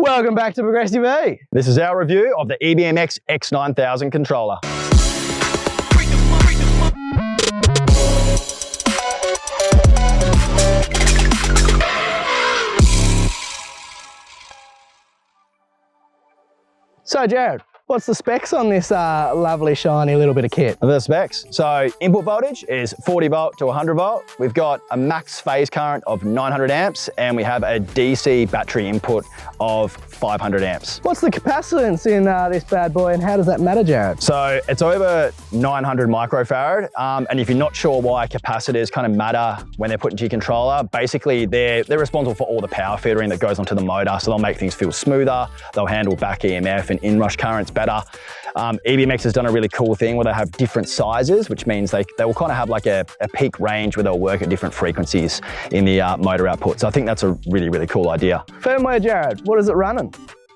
Welcome back to Progressive E. This is our review of the EBMX X9000 controller. So Jared, what's the specs on this lovely shiny little bit of kit? The specs. So input voltage is 40 volt to 100 volt. We've got a max phase current of 900 amps and we have a DC battery input of 500 amps. What's the capacitance in this bad boy and how does that matter, Jared? So it's over 900 microfarad. And if you're not sure why capacitors kind of matter when they're put into your controller, basically they're responsible for all the power feedering that goes onto the motor. So they'll make things feel smoother. They'll handle back EMF and inrush currents better. EBMX has done a really cool thing where they have different sizes, which means they will kind of have like a peak range where they'll work at different frequencies in the motor output. So I think that's a really, really cool idea. Firmware, Jared, what is it running?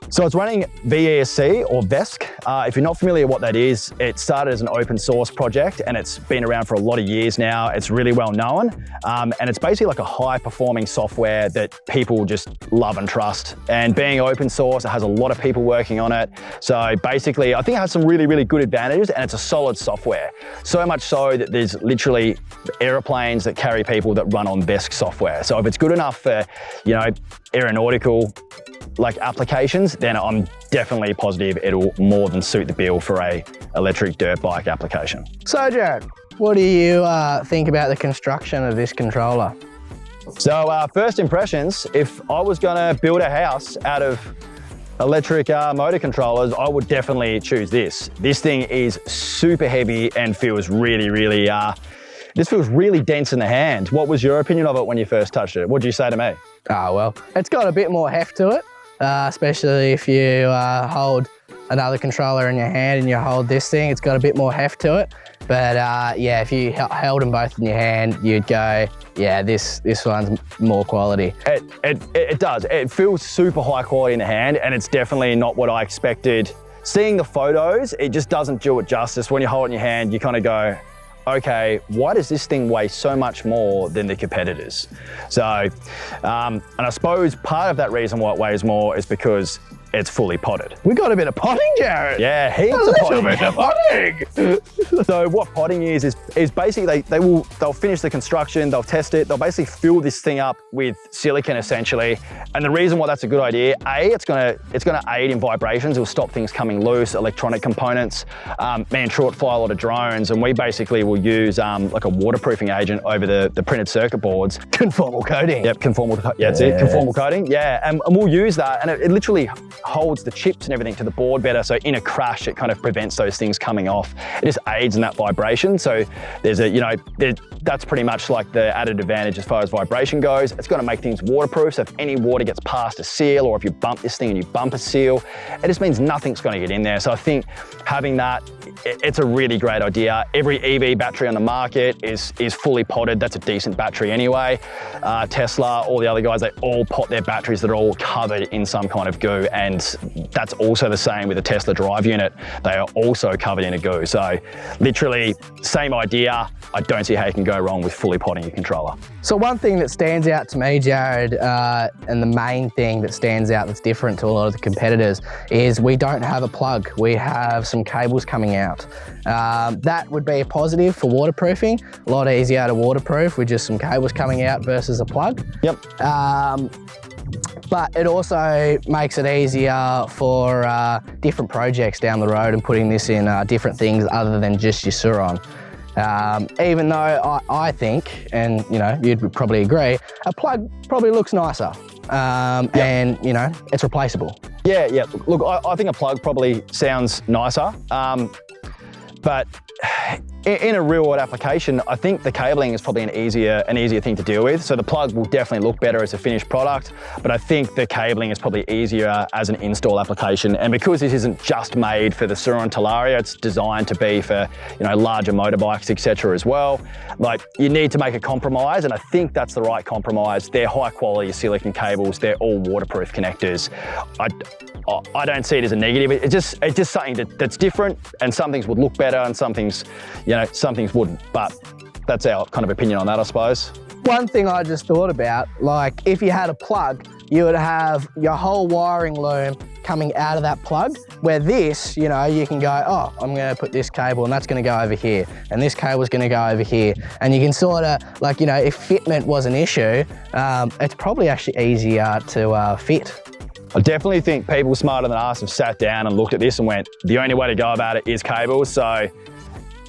So it's running VESC or VESC. If you're not familiar what that is, it started as an open source project and it's been around for a lot of years now. It's really well known. And it's basically like a high performing software that people just love and trust. And being open source, it has a lot of people working on it. So basically, I think it has some really, really good advantages and it's a solid software. So much so that there's literally airplanes that carry people that run on VESC software. So if it's good enough for, you know, aeronautical like applications, then I'm definitely positive it'll more than suit the bill for a electric dirt bike application. So Jared, what do you think about the construction of this controller? So first impressions, if I was gonna build a house out of electric motor controllers, I would definitely choose this. This thing is super heavy and feels really, really, this feels really dense in the hand. What was your opinion of it when you first touched it? What did you say to me? Oh, well, it's got a bit more heft to it, especially if you hold another controller in your hand and you hold this thing, it's got a bit more heft to it. But yeah, if you held them both in your hand, you'd go, yeah, this one's more quality. It does. It feels super high quality in the hand and it's definitely not what I expected. Seeing the photos, it just doesn't do it justice. When you hold it in your hand, you kind of go, okay, why does this thing weigh so much more than the competitors? So, and I suppose part of that reason why it weighs more is because it's fully potted. We got a bit of potting, Jared. Yeah, heaps of potting. Bit of potting. So what potting is basically they'll finish the construction, they'll test it, they'll basically fill this thing up with silicon essentially. And the reason why that's a good idea, it's gonna aid in vibrations. It'll stop things coming loose, electronic components. Man, short fly a lot of drones, and we basically will use like a waterproofing agent over the printed circuit boards. Conformal coating. Yep, conformal. Yeah, that's it. Conformal coating. Yeah, and we'll use that, and it literally holds the chips and everything to the board better, so in a crash it kind of prevents those things coming off. It just aids in that vibration, so there's a, you know, that's pretty much like the added advantage as far as vibration goes. It's going to make things waterproof, so if any water gets past a seal or if you bump this thing and you bump a seal, it just means nothing's going to get in there. So I think having that, it's a really great idea. Every EV battery on the market is fully potted. That's a decent battery anyway. Tesla, all the other guys, they all pot their batteries that are all covered in some kind of goo, and that's also the same with the Tesla drive unit. They are also covered in a goo. So literally same idea. I don't see how you can go wrong with fully potting your controller. So one thing that stands out to me, Jared, and the main thing that stands out that's different to a lot of the competitors is we don't have a plug. We have some cables coming out. That would be a positive for waterproofing. A lot easier to waterproof with just some cables coming out versus a plug. Yep. But it also makes it easier for different projects down the road and putting this in different things other than just your Suron. Even though I think, and you know, you'd probably agree, a plug probably looks nicer. Yep. And you know, it's replaceable. Yeah. Look, I think a plug probably sounds nicer. But in a real world application, I think the cabling is probably an easier thing to deal with. So the plug will definitely look better as a finished product, but I think the cabling is probably easier as an install application. And because this isn't just made for the Suron Talaria, it's designed to be for, you know, larger motorbikes, etc. as well. Like, you need to make a compromise, and I think that's the right compromise. They're high quality silicon cables. They're all waterproof connectors. I don't see it as a negative. It's just something that's different, and some things would look better and some things, you know, some things wouldn't. But that's our kind of opinion on that, I suppose. One thing I just thought about, like if you had a plug, you would have your whole wiring loom coming out of that plug, where this, you know, you can go, oh, I'm gonna put this cable and that's gonna go over here, and this cable's gonna go over here. And you can sort of, like, you know, if fitment was an issue, it's probably actually easier to fit. I definitely think people smarter than us have sat down and looked at this and went, the only way to go about it is cables. So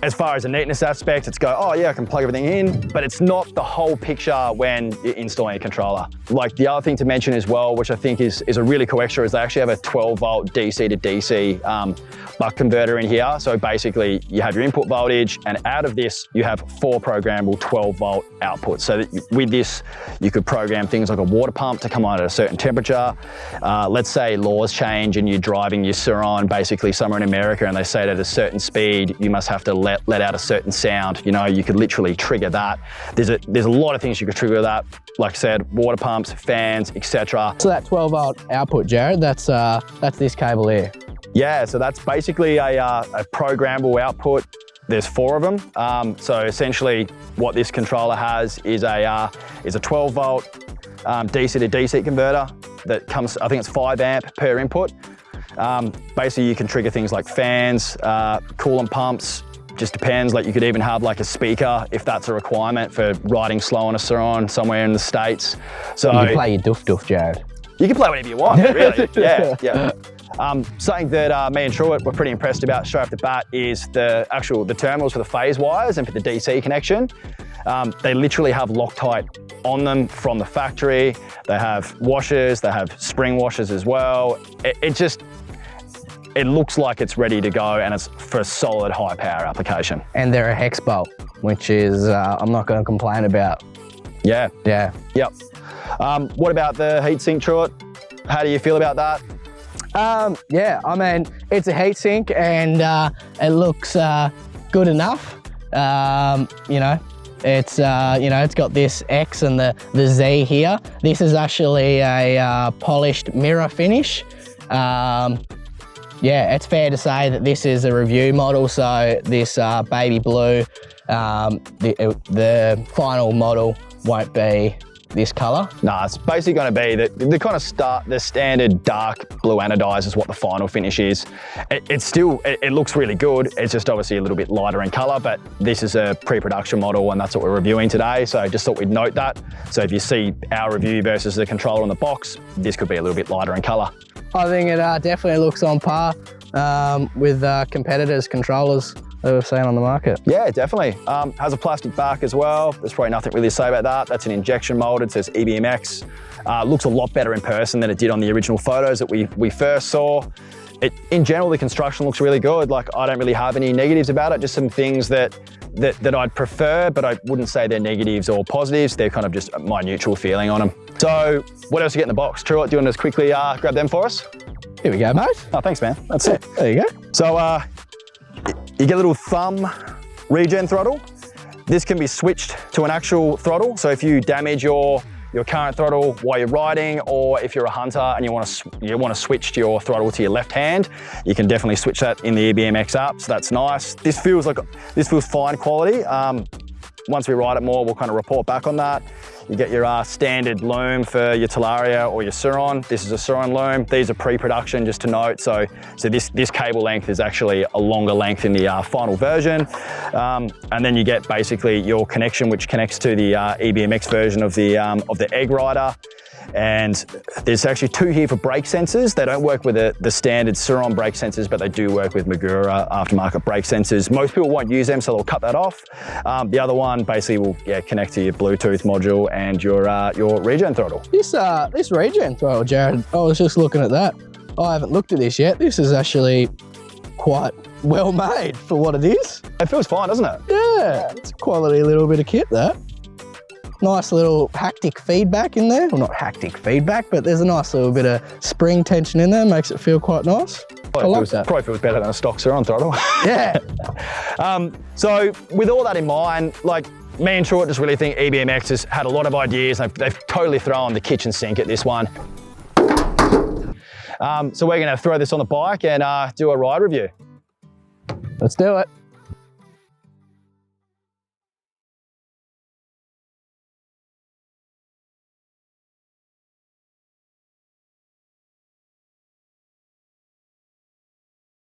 as far as the neatness aspect, it's go, oh yeah, I can plug everything in, but it's not the whole picture when you're installing a controller. Like the other thing to mention as well, which I think is a really cool extra, is they actually have a 12 volt DC to DC buck converter in here. So basically you have your input voltage, and out of this, you have 4 programmable 12 volt outputs. So that with this, you could program things like a water pump to come on at a certain temperature. Let's say laws change and you're driving your Suron basically somewhere in America, and they say that at a certain speed, you must have to let out a certain sound. You know, you could literally trigger that. There's a lot of things you could trigger that. Like I said, water pumps, fans, etc. So that 12 volt output, Jared, that's this cable here. Yeah, so that's basically a programmable output. There's 4 of them. So essentially what this controller has is a 12 volt DC to DC converter that comes, I think it's 5 amp per input. Basically you can trigger things like fans, coolant pumps, just depends. Like you could even have like a speaker if that's a requirement for riding slow on a Suron somewhere in the States. So you can play your doof, Jared. You can play whatever you want, really. Yeah. Something that me and Truett were pretty impressed about straight off the bat is the terminals for the phase wires and for the DC connection. They literally have Loctite on them from the factory. They have washers, they have spring washers as well. It looks like it's ready to go, and it's for a solid high power application. And they're a hex bolt, which is, I'm not gonna complain about. Yeah. Yeah. Yep. What about the heatsink, Truett? How do you feel about that? Yeah, I mean, it's a heatsink and it looks good enough. You know, it's it's got this X and the Z here. This is actually a polished mirror finish. Yeah, it's fair to say that this is a review model, so this baby blue, the final model won't be this color. No, it's basically going to be the kind of the standard dark blue anodized is what the final finish is. It looks really good. It's just obviously a little bit lighter in color, but this is a pre-production model and that's what we're reviewing today. So just thought we'd note that. So if you see our review versus the controller on the box, this could be a little bit lighter in color. I think it definitely looks on par with competitors' controllers that we've seen on the market. Yeah, definitely. Has a plastic back as well. There's probably nothing really to say about that. That's an injection molded, says EBMX. Looks a lot better in person than it did on the original photos that we first saw. In general, the construction looks really good. Like, I don't really have any negatives about it, just some things that I'd prefer, but I wouldn't say they're negatives or positives. They're kind of just my neutral feeling on them. So what else you get in the box? Truett, do you want to just quickly grab them for us? Here we go, mate. Oh, thanks, man. That's it. There you go. So you get a little thumb regen throttle. This can be switched to an actual throttle. So if you damage your current throttle while you're riding, or if you're a hunter and you want to switch your throttle to your left hand, you can definitely switch that in the EBMX app. So that's nice. This feels fine quality. Once we ride it more, we'll kind of report back on that. You get your standard loom for your Talaria or your Suron. This is a Suron loom. These are pre-production, just to note. So this cable length is actually a longer length in the final version. And then you get basically your connection, which connects to the EBMX version of the Egg Rider. And there's actually 2 here for brake sensors. They don't work with the standard Suron brake sensors, but they do work with Magura aftermarket brake sensors. Most people won't use them, so they'll cut that off. The other one basically will connect to your Bluetooth module and your regen throttle. This regen throttle, Jared, I was just looking at that. I haven't looked at this yet. This is actually quite well made for what it is. It feels fine, doesn't it? Yeah, it's a quality little bit of kit, that. Nice little haptic feedback in there. Well, not haptic feedback, but there's a nice little bit of spring tension in there. Makes it feel quite nice. I like that. Probably feels better than a stock Suron throttle. Yeah. So with all that in mind, like, me and Truett just really think EBMX has had a lot of ideas. They've totally thrown the kitchen sink at this one. So we're going to throw this on the bike and do a ride review. Let's do it.